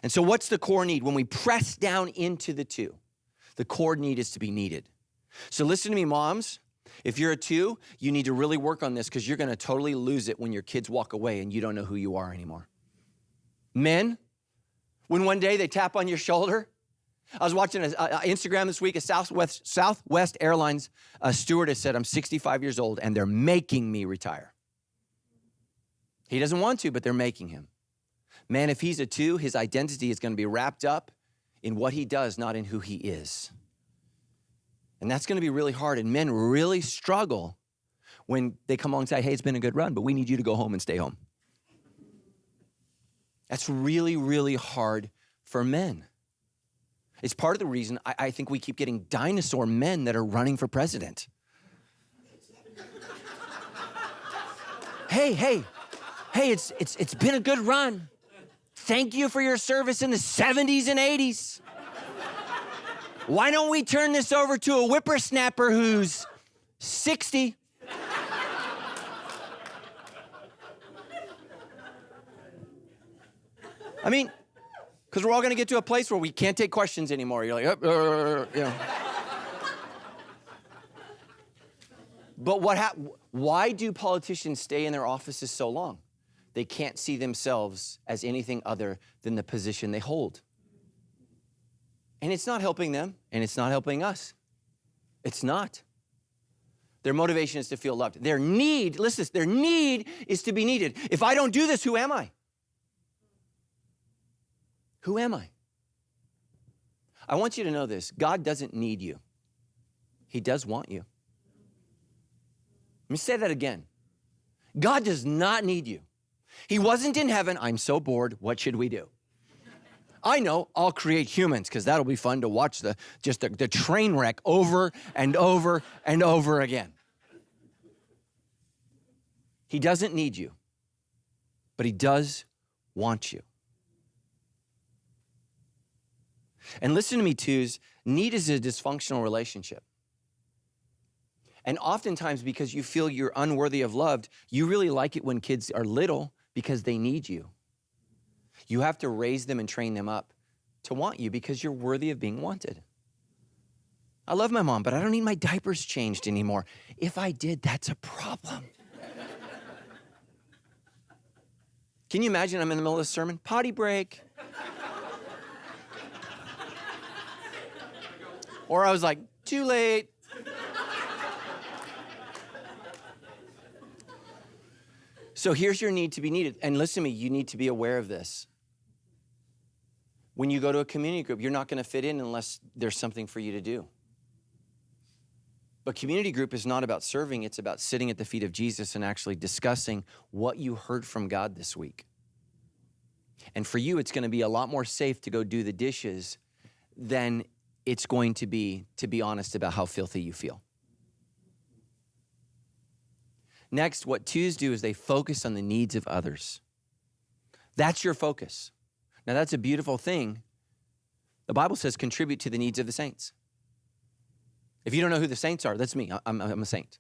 And so what's the core need? When we press down into the two, the core need is to be needed. So listen to me, moms. If you're a 2, you need to really work on this because you're going to totally lose it when your kids walk away and you don't know who you are anymore. Men, when one day they tap on your shoulder. I was watching Instagram this week. A Southwest Airlines stewardess said, I'm 65 years old and they're making me retire. He doesn't want to, but they're making him. Man, if he's a 2, his identity is going to be wrapped up in what he does, not in who he is. And that's going to be really hard. And men really struggle when they come along and say, hey, it's been a good run, but we need you to go home and stay home. That's really, really hard for men. It's part of the reason I think we keep getting dinosaur men that are running for president. Hey, it's been a good run. Thank you for your service in the 70s and 80s. Why don't we turn this over to a whippersnapper who's 60? I mean, because we're all going to get to a place where we can't take questions anymore. You're like, you know. But why do politicians stay in their offices so long? They can't see themselves as anything other than the position they hold. And it's not helping them, and it's not helping us. It's not. Their motivation is to feel loved. Their need, listen, their need is to be needed. If I don't do this, who am I? Who am I? I want you to know this. God doesn't need you. He does want you. Let me say that again. God does not need you. He wasn't in heaven. I'm so bored. What should we do? I know, I'll create humans because that'll be fun to watch the train wreck over and over and over again. He doesn't need you, but he does want you. And listen to me, twos, need is a dysfunctional relationship. And oftentimes because you feel you're unworthy of love, you really like it when kids are little because they need you. You have to raise them and train them up to want you because you're worthy of being wanted. I love my mom, but I don't need my diapers changed anymore. If I did, that's a problem. Can you imagine I'm in the middle of a sermon? Potty break. Or I was like, too late. So here's your need to be needed. And listen to me, you need to be aware of this. When you go to a community group, you're not going to fit in unless there's something for you to do. But community group is not about serving. It's about sitting at the feet of Jesus and actually discussing what you heard from God this week. And for you, it's going to be a lot more safe to go do the dishes than it's going to be honest about how filthy you feel. Next, what twos do is they focus on the needs of others. That's your focus. Now, that's a beautiful thing. The Bible says contribute to the needs of the saints. If you don't know who the saints are, that's me. I'm a saint.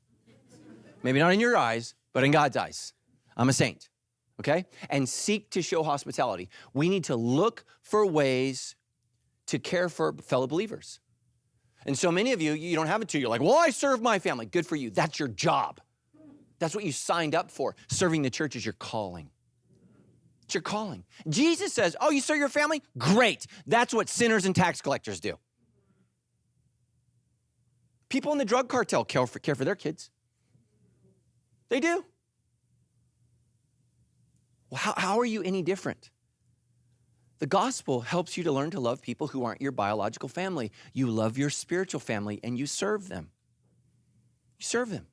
Maybe not in your eyes, but in God's eyes. I'm a saint, okay? And seek to show hospitality. We need to look for ways to care for fellow believers. And so many of you don't have it to. You're like, well, I serve my family. Good for you. That's your job. That's what you signed up for. Serving the church is your calling. It's your calling. Jesus says, oh, you serve your family? Great. That's what sinners and tax collectors do. People in the drug cartel care for their kids. They do. Well, how are you any different? The gospel helps you to learn to love people who aren't your biological family. You love your spiritual family and you serve them. You serve them.